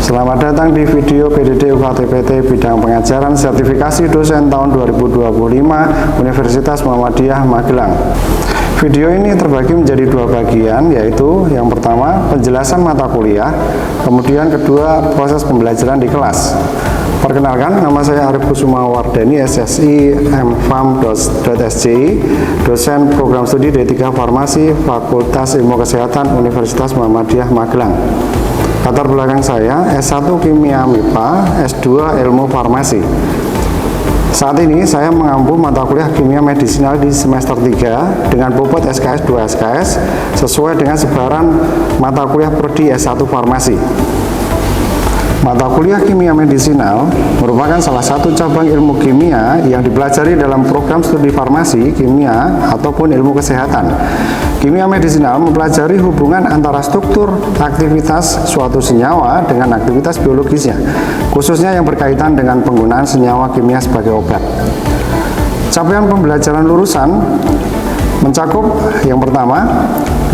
Selamat datang di video PDD UKT-PT bidang pengajaran sertifikasi dosen tahun 2025 Universitas Muhammadiyah Magelang. Video ini terbagi menjadi dua bagian, yaitu yang pertama penjelasan mata kuliah, kemudian kedua proses pembelajaran di kelas. Perkenalkan, nama saya Arif Kusuma Wardani, SSI MFAM.SC, dosen program studi D3 Farmasi Fakultas Ilmu Kesehatan Universitas Muhammadiyah Magelang. Latar belakang saya S1 Kimia MIPA, S2 Ilmu Farmasi. Saat ini saya mengampu mata kuliah kimia medisinal di semester 3 dengan bobot SKS 2 SKS sesuai dengan sebaran mata kuliah prodi S1 Farmasi. Mata kuliah kimia medisinal merupakan salah satu cabang ilmu kimia yang dipelajari dalam program studi farmasi, kimia, ataupun ilmu kesehatan. Kimia medisinal mempelajari hubungan antara struktur aktivitas suatu senyawa dengan aktivitas biologisnya, khususnya yang berkaitan dengan penggunaan senyawa kimia sebagai obat. Capaian pembelajaran lulusan mencakup yang pertama,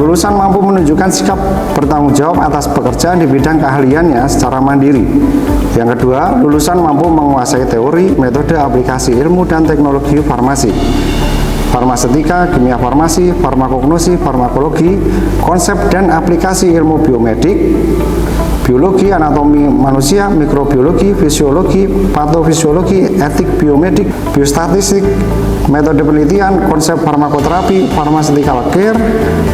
lulusan mampu menunjukkan sikap bertanggung jawab atas pekerjaan di bidang keahliannya secara mandiri. Yang kedua, lulusan mampu menguasai teori, metode, aplikasi ilmu dan teknologi farmasi, farmasetika, kimia farmasi, farmakognosi, farmakologi, konsep dan aplikasi ilmu biomedik, biologi, anatomi manusia, mikrobiologi, fisiologi, patofisiologi, etik biomedik, biostatistik, metode penelitian, konsep farmakoterapi, pharmaceutical care,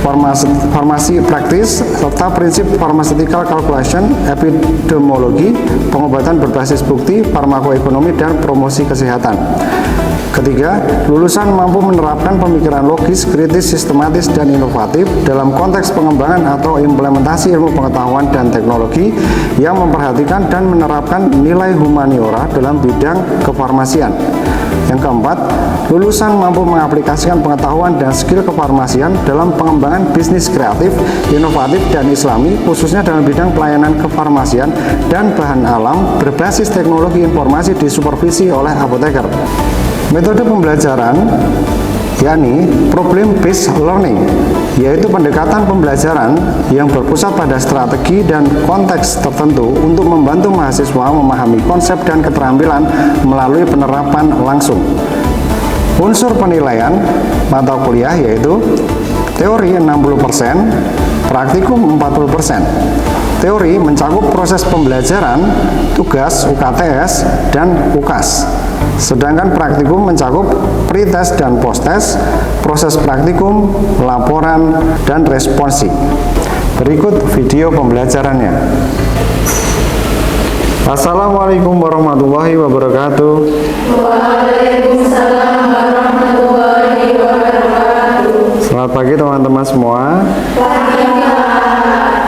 farmasi praktis, serta prinsip pharmaceutical calculation, epidemiologi, pengobatan berbasis bukti, farmakoekonomi, dan promosi kesehatan. Ketiga, lulusan mampu menerapkan pemikiran logis, kritis, sistematis, dan inovatif dalam konteks pengembangan atau implementasi ilmu pengetahuan dan teknologi yang memperhatikan dan menerapkan nilai humaniora dalam bidang kefarmasian. Yang keempat, lulusan mampu mengaplikasikan pengetahuan dan skill kefarmasian dalam pengembangan bisnis kreatif, inovatif, dan islami, khususnya dalam bidang pelayanan kefarmasian dan bahan alam berbasis teknologi informasi disupervisi oleh apoteker. Metode pembelajaran yakni problem based learning, yaitu pendekatan pembelajaran yang berpusat pada strategi dan konteks tertentu untuk membantu mahasiswa memahami konsep dan keterampilan melalui penerapan langsung. Unsur penilaian mata kuliah yaitu teori 60%, praktikum 40%. Teori mencakup proses pembelajaran, tugas, UKTS, dan UKAS. Sedangkan praktikum mencakup pretest dan posttest, proses praktikum, laporan, dan responsi. Berikut video pembelajarannya. Assalamualaikum warahmatullahi wabarakatuh. Waalaikumsalam warahmatullahi wabarakatuh. Selamat pagi teman-teman semua.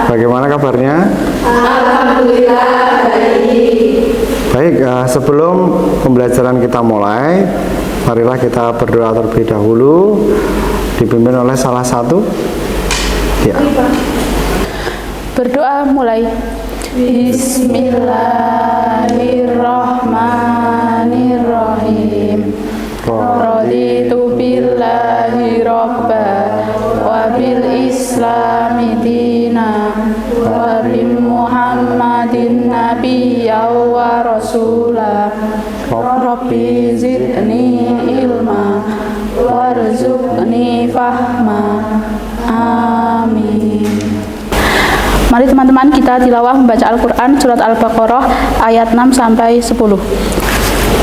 Bagaimana kabarnya? Alhamdulillah baik. Baik, sebelum pembelajaran kita mulai, marilah kita berdoa terlebih dahulu, dipimpin oleh salah satu. Ya. Berdoa mulai. Bismillahirrahmanirrahim. Raditu billahi robba wa bil islami dina wa bi muhammadin nabiyya wa rasula. Rabbi zidni ilma warzuqni fahma. Amin. Mari teman-teman kita tilawah membaca Al-Quran surat Al-Baqarah ayat 6 sampai 10.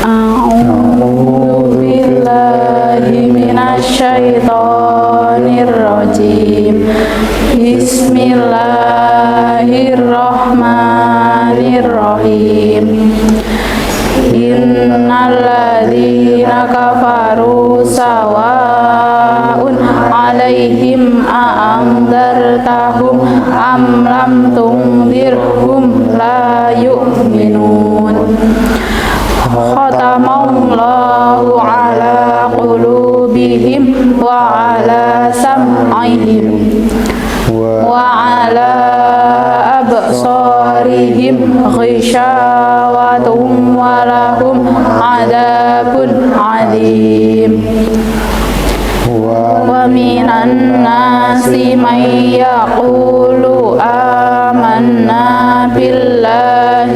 A'udzu billahi minasyaitonir rajim. Bismillahirrahmanirrahim. Innalladzina kafaru sawa'un 'alaihim a'andzartahum am lam tunzirhum la yu'minun. Khatamallahu ala qulubihim wa ala sam'ihim wa ala absarihim ghishawatun wa lahum adabun alim. Wa minan nasi man yaqulu amanna billahi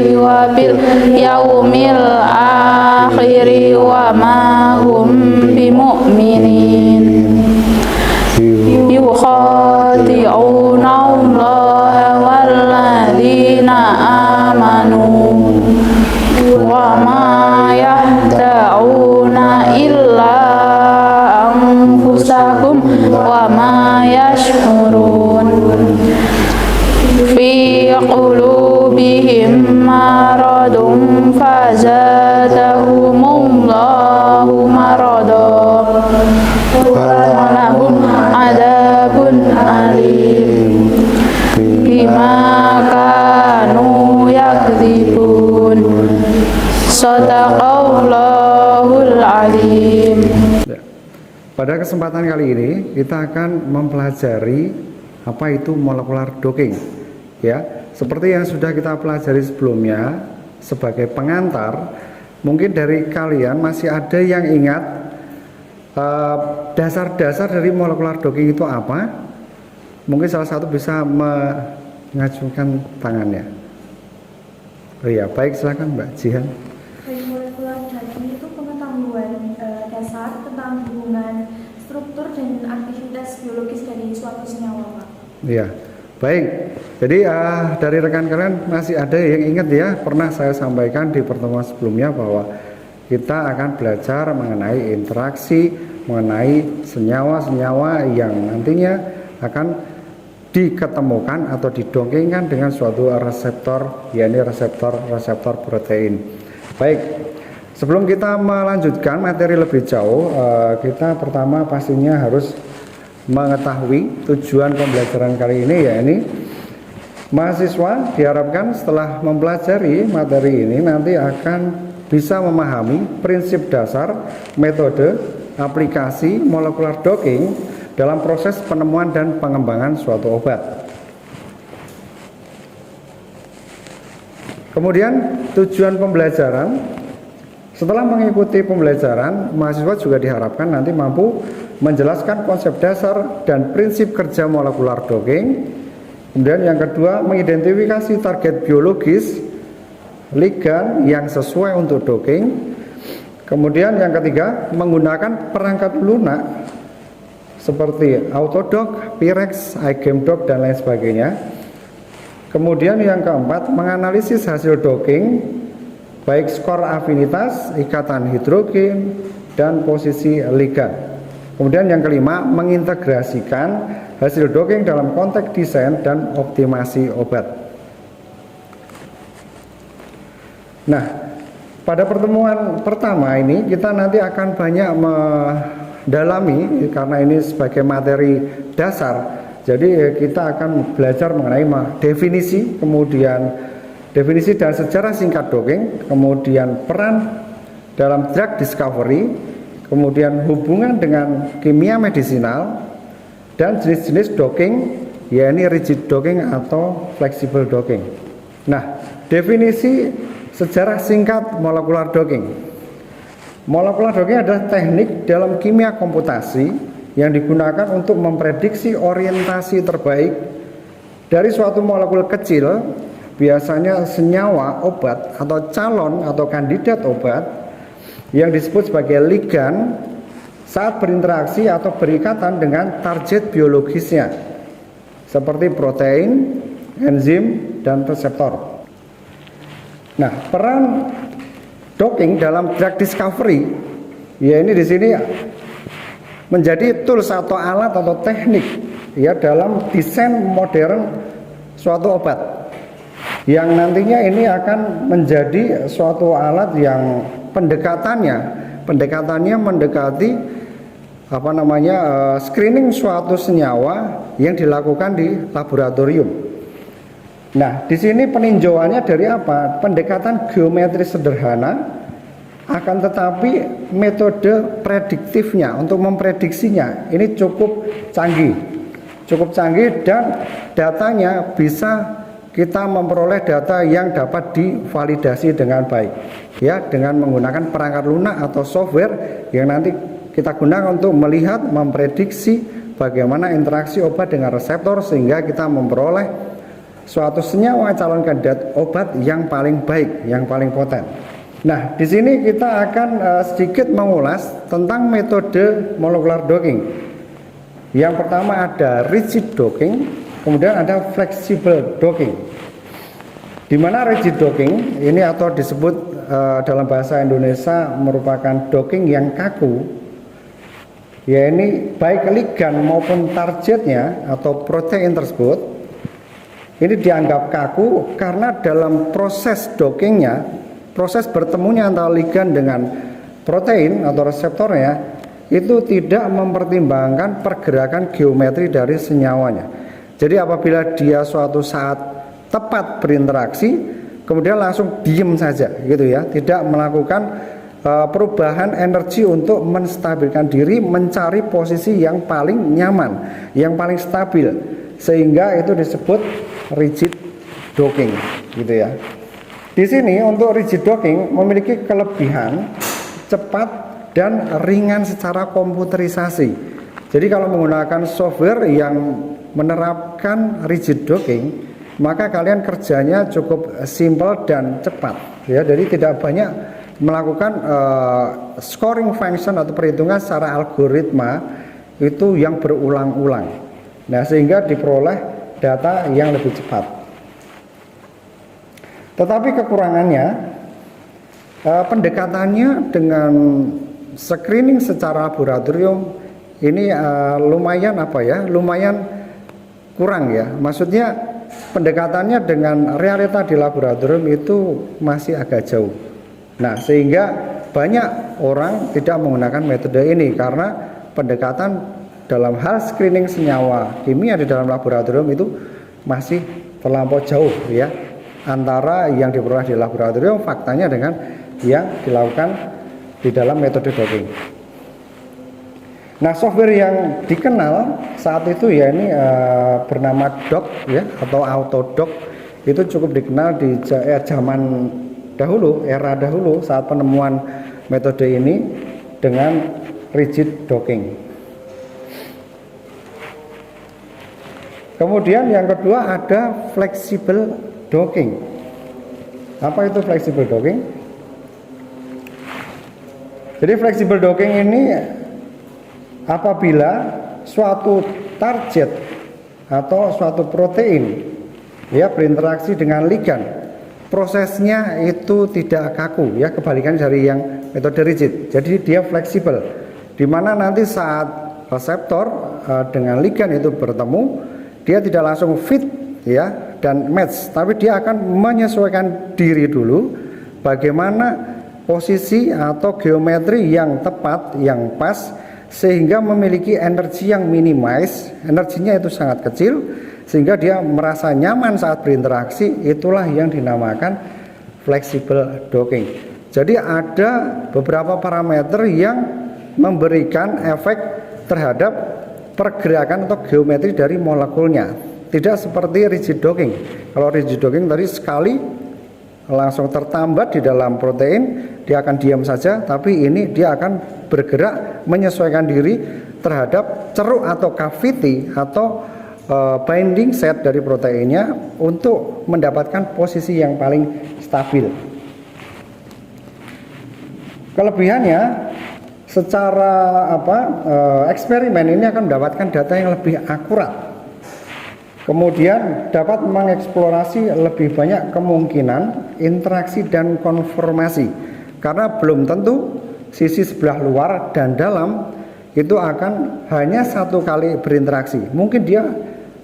bil yaumil akhiri wa ma hum bimu'minin yukhadi'una Allah walladzina amanu wa ma yahda'una illa anfusakum wa ma yash'urun fi qulubihim maradun fazadahumullahu marada wa lahum adabun alim bima kanu yakdzibun. Shadaqallahul alim. Pada kesempatan kali ini kita akan mempelajari apa itu molecular docking. Ya, seperti yang sudah kita pelajari sebelumnya sebagai pengantar, mungkin dari kalian masih ada yang ingat dasar-dasar dari molecular docking itu apa? Mungkin salah satu bisa mengacungkan tangannya. Oh iya, baik, silakan Mbak Jihan. Molecular docking itu pengetahuan dasar tentang hubungan struktur dan aktivitas biologis dari suatu senyawa, Pak. Iya, baik. Jadi dari rekan kalian masih ada yang ingat ya, pernah saya sampaikan di pertemuan sebelumnya bahwa kita akan belajar mengenai interaksi, mengenai senyawa-senyawa yang nantinya akan diketemukan atau didongengkan dengan suatu reseptor, yakni reseptor protein. Baik, sebelum kita melanjutkan materi lebih jauh, kita pertama pastinya harus mengetahui tujuan pembelajaran kali ini, yakni mahasiswa diharapkan setelah mempelajari materi ini nanti akan bisa memahami prinsip dasar, metode, aplikasi molecular docking dalam proses penemuan dan pengembangan suatu obat. Kemudian tujuan pembelajaran, setelah mengikuti pembelajaran, mahasiswa juga diharapkan nanti mampu menjelaskan konsep dasar dan prinsip kerja molecular docking. Kemudian yang kedua, mengidentifikasi target biologis ligan yang sesuai untuk docking. Kemudian yang ketiga, menggunakan perangkat lunak seperti Autodock, Pirex, iGameDock dan lain sebagainya. Kemudian yang keempat, menganalisis hasil docking baik skor afinitas, ikatan hidrogen dan posisi ligan. Kemudian yang kelima, mengintegrasikan hasil docking dalam konteks desain dan optimasi obat. Nah, pada pertemuan pertama ini kita nanti akan banyak dalami karena ini sebagai materi dasar. Jadi kita akan belajar mengenai definisi, kemudian definisi dan sejarah singkat docking, kemudian peran dalam drug discovery, kemudian hubungan dengan kimia medisinal dan jenis-jenis docking, yakni rigid docking atau flexible docking. Nah, definisi sejarah singkat molecular docking. Molecular docking adalah teknik dalam kimia komputasi yang digunakan untuk memprediksi orientasi terbaik dari suatu molekul kecil, biasanya senyawa obat atau calon atau kandidat obat yang disebut sebagai ligan saat berinteraksi atau berikatan dengan target biologisnya seperti protein, enzim, dan reseptor. Nah, peran docking dalam drug discovery, ya ini di sini menjadi tools atau alat atau teknik ya dalam desain modern suatu obat yang nantinya ini akan menjadi suatu alat yang pendekatannya mendekati screening suatu senyawa yang dilakukan di laboratorium. Nah, di sini peninjauannya dari apa? Pendekatan geometris sederhana, akan tetapi metode prediktifnya untuk memprediksinya ini cukup canggih dan datanya bisa kita memperoleh data yang dapat divalidasi dengan baik ya, dengan menggunakan perangkat lunak atau software yang nanti kita gunakan untuk melihat, memprediksi bagaimana interaksi obat dengan reseptor sehingga kita memperoleh suatu senyawa calon kandidat obat yang paling baik, yang paling poten. Nah, di sini kita akan sedikit mengulas tentang metode molecular docking. Yang pertama ada rigid docking, kemudian ada flexible docking. Di mana rigid docking ini atau disebut dalam bahasa Indonesia merupakan docking yang kaku, ya ini baik ligan maupun targetnya atau protein tersebut ini dianggap kaku karena dalam proses dockingnya, proses bertemunya antara ligan dengan protein atau reseptornya itu tidak mempertimbangkan pergerakan geometri dari senyawanya. Jadi apabila dia suatu saat tepat berinteraksi kemudian langsung diem saja gitu ya, tidak melakukan perubahan energi untuk menstabilkan diri, mencari posisi yang paling nyaman, yang paling stabil, sehingga itu disebut rigid docking gitu ya. Di sini untuk rigid docking memiliki kelebihan cepat dan ringan secara komputerisasi. Jadi kalau menggunakan software yang menerapkan rigid docking, maka kalian kerjanya cukup simpel dan cepat ya. Jadi tidak banyak melakukan scoring function atau perhitungan secara algoritma itu yang berulang-ulang. Nah, sehingga diperoleh data yang lebih cepat. Tetapi kekurangannya pendekatannya dengan screening secara laboratorium ini lumayan lumayan kurang ya. Maksudnya pendekatannya dengan realita di laboratorium itu masih agak jauh. Nah, sehingga banyak orang tidak menggunakan metode ini karena pendekatan dalam hal screening senyawa kimia di dalam laboratorium itu masih terlampau jauh ya, antara yang diperoleh di laboratorium faktanya dengan yang dilakukan di dalam metode docking. Nah, software yang dikenal saat itu ya ini bernama DOCK ya atau AutoDock, itu cukup dikenal di zaman dahulu, era dahulu saat penemuan metode ini dengan rigid docking. Kemudian yang kedua ada flexible docking. Apa itu flexible docking? Jadi flexible docking ini apabila suatu target atau suatu protein ya berinteraksi dengan ligan, prosesnya itu tidak kaku ya, kebalikan dari yang metode rigid. Jadi dia fleksibel, di mana nanti saat reseptor dengan ligan itu bertemu, dia tidak langsung fit ya dan match, tapi dia akan menyesuaikan diri dulu bagaimana posisi atau geometri yang tepat, yang pas, sehingga memiliki energi yang minimize, energinya itu sangat kecil, sehingga dia merasa nyaman saat berinteraksi. Itulah yang dinamakan flexible docking. Jadi ada beberapa parameter yang memberikan efek terhadap pergerakan atau geometri dari molekulnya, tidak seperti rigid docking. Kalau rigid docking tadi sekali langsung tertambat di dalam protein, dia akan diam saja, tapi ini dia akan bergerak menyesuaikan diri terhadap ceruk atau cavity atau binding set dari proteinnya untuk mendapatkan posisi yang paling stabil. Kelebihannya secara eksperimen ini akan mendapatkan data yang lebih akurat. Kemudian dapat mengeksplorasi lebih banyak kemungkinan interaksi dan konformasi, karena belum tentu sisi sebelah luar dan dalam itu akan hanya satu kali berinteraksi. Mungkin dia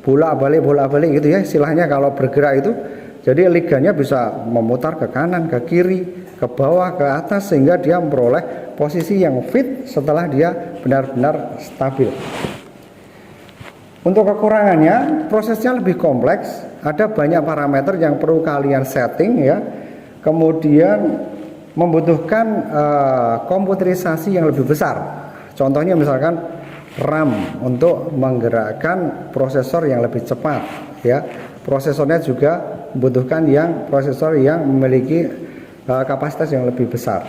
bolak-balik gitu ya istilahnya kalau bergerak itu. Jadi ligannya bisa memutar ke kanan, ke kiri, ke bawah, ke atas, sehingga dia memperoleh posisi yang fit setelah dia benar-benar stabil. Untuk kekurangannya, prosesnya lebih kompleks, ada banyak parameter yang perlu kalian setting ya. Kemudian membutuhkan komputerisasi yang lebih besar. Contohnya misalkan RAM untuk menggerakkan prosesor yang lebih cepat ya. Prosesornya juga membutuhkan prosesor yang memiliki kapasitas yang lebih besar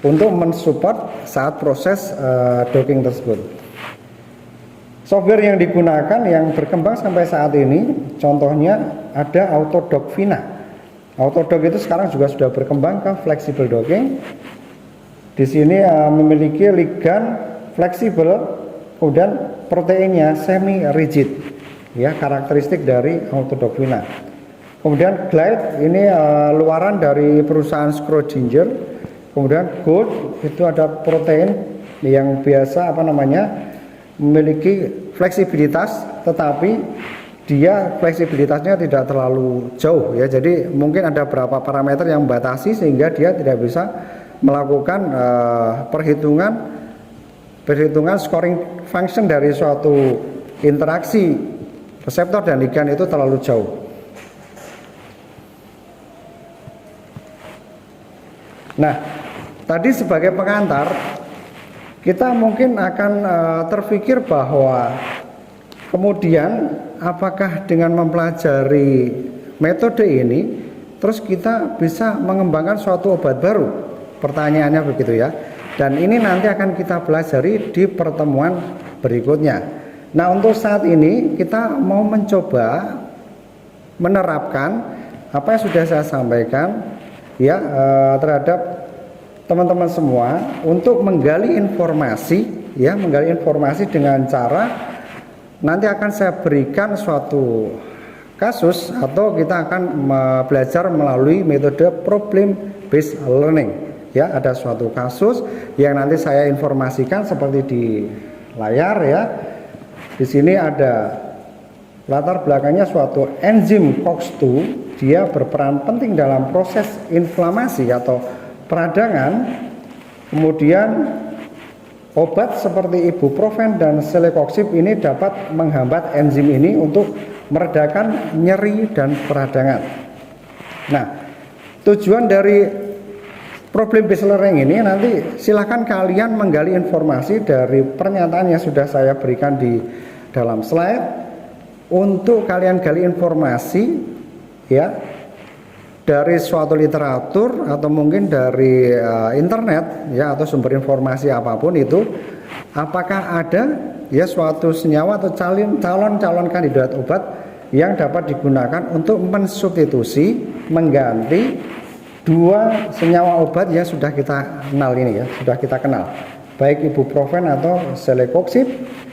untuk mensupport saat proses docking tersebut. Software yang digunakan yang berkembang sampai saat ini, contohnya ada Autodoc Vina. Autodoc itu sekarang juga sudah berkembang ke flexible docking. Di sini memiliki ligan fleksibel, kemudian proteinnya semi rigid, ya, karakteristik dari Autodoc Vina. Kemudian Glide ini luaran dari perusahaan Schrodinger. Kemudian Gold itu ada protein yang biasa memiliki fleksibilitas, tetapi dia fleksibilitasnya tidak terlalu jauh, ya. Jadi mungkin ada beberapa parameter yang membatasi sehingga dia tidak bisa melakukan perhitungan scoring function dari suatu interaksi reseptor dan ligan itu terlalu jauh. Nah, tadi sebagai pengantar, kita mungkin akan terpikir bahwa kemudian apakah dengan mempelajari metode ini terus kita bisa mengembangkan suatu obat baru? Pertanyaannya begitu, ya. Dan ini nanti akan kita pelajari di pertemuan berikutnya. Nah, untuk saat ini kita mau mencoba menerapkan apa yang sudah saya sampaikan, ya, terhadap teman-teman semua untuk menggali informasi, ya, menggali informasi dengan cara nanti akan saya berikan suatu kasus atau kita akan belajar melalui metode problem based learning, ya. Ada suatu kasus yang nanti saya informasikan seperti di layar, ya. Di sini ada latar belakangnya suatu enzim COX-2, dia berperan penting dalam proses inflamasi atau peradangan. Kemudian obat seperti ibuprofen dan celecoxib ini dapat menghambat enzim ini untuk meredakan nyeri dan peradangan. Nah, tujuan dari problem based learning ini nanti silakan kalian menggali informasi dari pernyataan yang sudah saya berikan di dalam slide, untuk kalian gali informasi, ya, dari suatu literatur atau mungkin dari internet, ya, atau sumber informasi apapun itu, apakah ada, ya, suatu senyawa atau calon kandidat obat yang dapat digunakan untuk mensubstitusi, mengganti dua senyawa obat yang sudah kita kenal ini, ya, sudah kita kenal, baik ibuprofen atau celecoxib,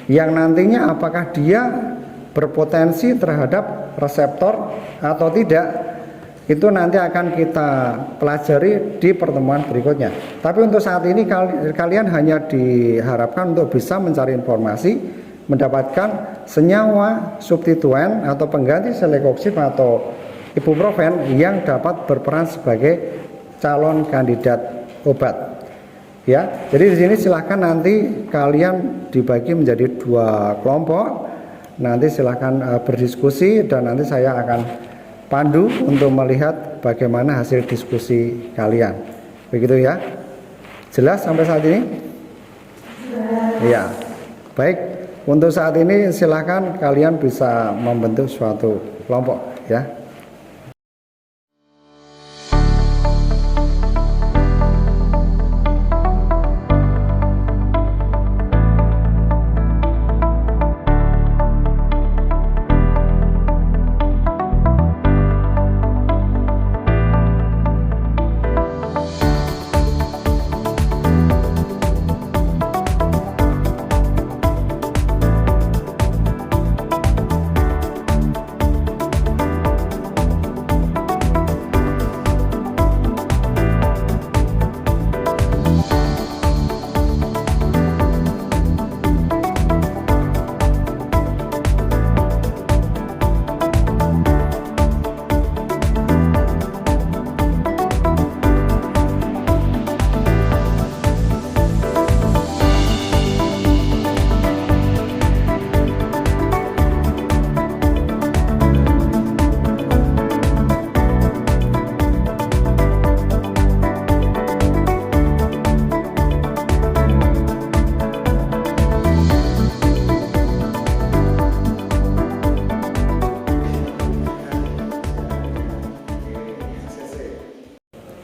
yang nantinya apakah dia berpotensi terhadap reseptor atau tidak, itu nanti akan kita pelajari di pertemuan berikutnya. Tapi untuk saat ini kalian hanya diharapkan untuk bisa mencari informasi, mendapatkan senyawa substituen atau pengganti celecoxib atau ibuprofen yang dapat berperan sebagai calon kandidat obat. Ya, jadi di sini silahkan nanti kalian dibagi menjadi dua kelompok. Nanti silahkan berdiskusi dan nanti saya akan pandu untuk melihat bagaimana hasil diskusi kalian. Begitu, ya. Jelas sampai saat ini? Ya. Baik, untuk saat ini silahkan kalian bisa membentuk suatu kelompok, ya.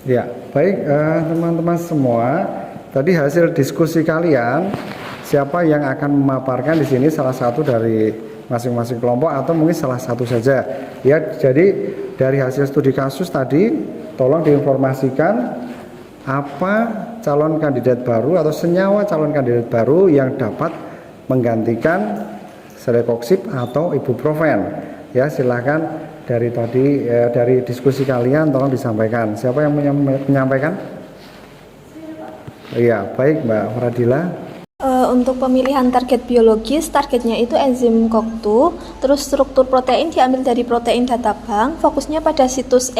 Ya, baik teman-teman semua, tadi hasil diskusi kalian siapa yang akan memaparkan di sini salah satu dari masing-masing kelompok atau mungkin salah satu saja. Ya, jadi dari hasil studi kasus tadi tolong diinformasikan apa calon kandidat baru atau senyawa calon kandidat baru yang dapat menggantikan selekoksib atau ibuprofen. Ya, silakan dari tadi dari diskusi kalian tolong disampaikan. Siapa yang menyampaikan? Iya, baik Mbak Faradila. Untuk pemilihan target biologis, targetnya itu enzim COX-2, terus struktur protein diambil dari protein data bank, fokusnya pada situs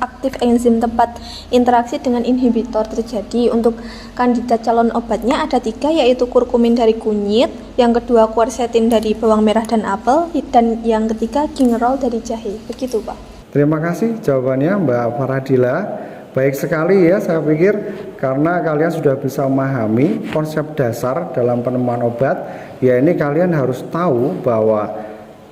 aktif enzim tempat interaksi dengan inhibitor terjadi. Untuk kandidat calon obatnya ada 3, yaitu kurkumin dari kunyit, yang kedua quercetin dari bawang merah dan apel, dan yang ketiga gingerol dari jahe. Begitu Pak. Terima kasih jawabannya Mbak Faradila. Baik sekali ya, saya pikir karena kalian sudah bisa memahami konsep dasar dalam penemuan obat, ya ini kalian harus tahu bahwa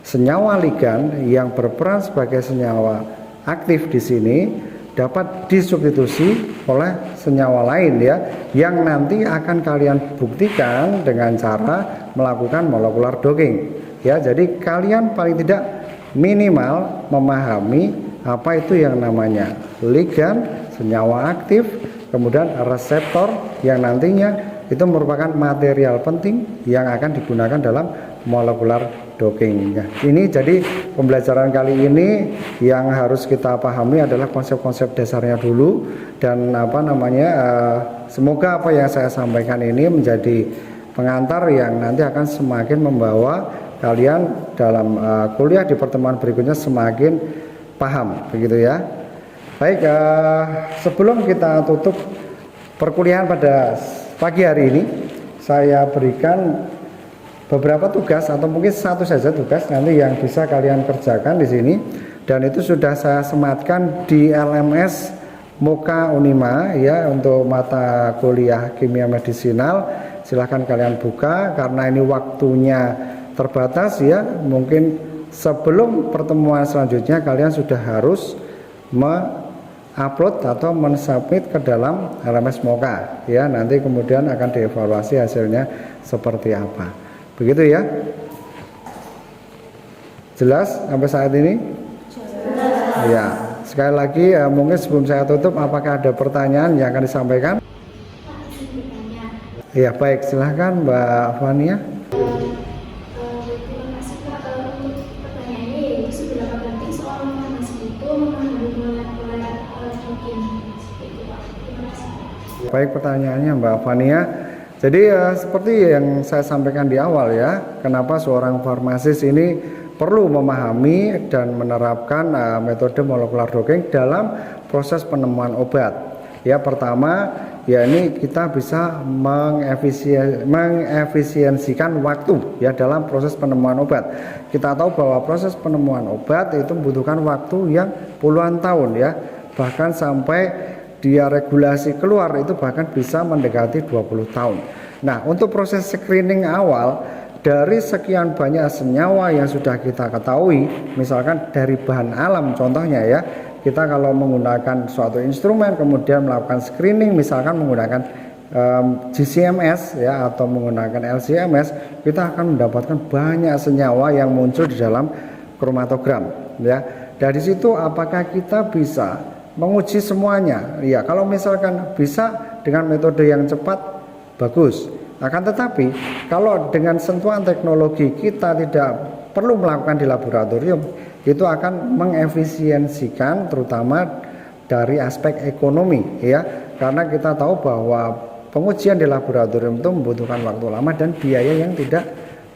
senyawa ligan yang berperan sebagai senyawa aktif di sini dapat disubstitusi oleh senyawa lain ya, yang nanti akan kalian buktikan dengan cara melakukan molecular docking. Ya, jadi kalian paling tidak minimal memahami apa itu yang namanya ligan, senyawa aktif, kemudian reseptor yang nantinya itu merupakan material penting yang akan digunakan dalam molecular docking. Nah, ini jadi pembelajaran kali ini yang harus kita pahami adalah konsep-konsep dasarnya dulu, dan semoga apa yang saya sampaikan ini menjadi pengantar yang nanti akan semakin membawa kalian dalam kuliah di pertemuan berikutnya semakin paham, begitu ya. Baik, sebelum kita tutup perkuliahan pada pagi hari ini, saya berikan beberapa tugas atau mungkin satu saja tugas nanti yang bisa kalian kerjakan di sini, dan itu sudah saya sematkan di LMS Muka Unima ya untuk mata kuliah kimia medisinal. Silahkan kalian buka karena ini waktunya terbatas ya. Mungkin sebelum pertemuan selanjutnya kalian sudah harus upload atau mensubmit ke dalam LMS Moka ya, nanti kemudian akan dievaluasi hasilnya seperti apa, begitu ya. Jelas sampai saat ini? Jelas. Ya, sekali lagi mungkin sebelum saya tutup, apakah ada pertanyaan yang akan disampaikan? Ya, baik, silahkan Mbak Fania. Baik, pertanyaannya Mbak Fania. Jadi seperti yang saya sampaikan di awal ya, kenapa seorang farmasis ini perlu memahami dan menerapkan metode molecular docking dalam proses penemuan obat. Ya, pertama ya ini kita bisa mengefisiensikan waktu ya dalam proses penemuan obat. Kita tahu bahwa proses penemuan obat itu membutuhkan waktu yang puluhan tahun ya, bahkan sampai dia regulasi keluar itu bahkan bisa mendekati 20 tahun. Nah, untuk proses screening awal dari sekian banyak senyawa yang sudah kita ketahui, misalkan dari bahan alam contohnya ya, kita kalau menggunakan suatu instrumen kemudian melakukan screening, misalkan menggunakan GCMS ya atau menggunakan LCMS, kita akan mendapatkan banyak senyawa yang muncul di dalam kromatogram ya. Dari situ apakah kita bisa menguji semuanya? Ya, kalau misalkan bisa dengan metode yang cepat, bagus. Akan tetapi kalau dengan sentuhan teknologi kita tidak perlu melakukan di laboratorium, itu akan mengefisiensikan terutama dari aspek ekonomi ya, karena kita tahu bahwa pengujian di laboratorium itu membutuhkan waktu lama dan biaya yang tidak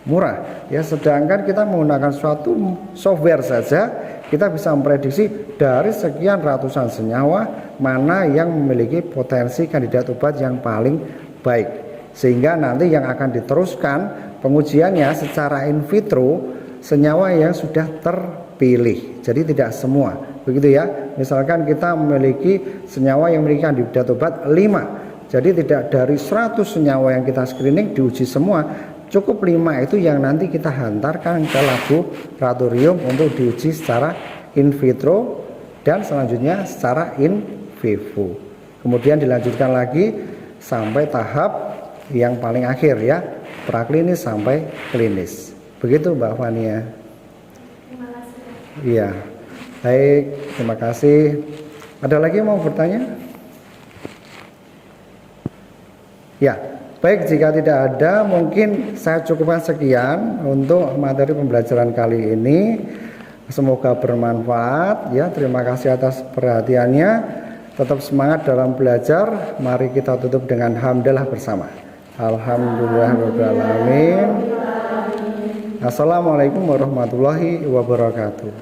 murah ya, sedangkan kita menggunakan suatu software saja kita bisa memprediksi dari sekian ratusan senyawa mana yang memiliki potensi kandidat obat yang paling baik, sehingga nanti yang akan diteruskan pengujiannya secara in vitro senyawa yang sudah terpilih, jadi tidak semua, begitu ya. Misalkan kita memiliki senyawa yang memiliki kandidat obat 5, jadi tidak dari 100 senyawa yang kita screening diuji semua, cukup 5 itu yang nanti kita hantarkan ke laboratorium untuk diuji secara in vitro dan selanjutnya secara in vivo. Kemudian dilanjutkan lagi sampai tahap yang paling akhir ya, praklinis sampai klinis. Begitu Mbak Fania. Terima kasih. Iya. Baik, terima kasih. Ada lagi yang mau bertanya? Ya, baik, jika tidak ada mungkin saya cukupkan sekian untuk materi pembelajaran kali ini. Semoga bermanfaat ya. Terima kasih atas perhatiannya. Tetap semangat dalam belajar. Mari kita tutup dengan hamdalah bersama. Alhamdulillahirabbil alamin. Assalamualaikum warahmatullahi wabarakatuh.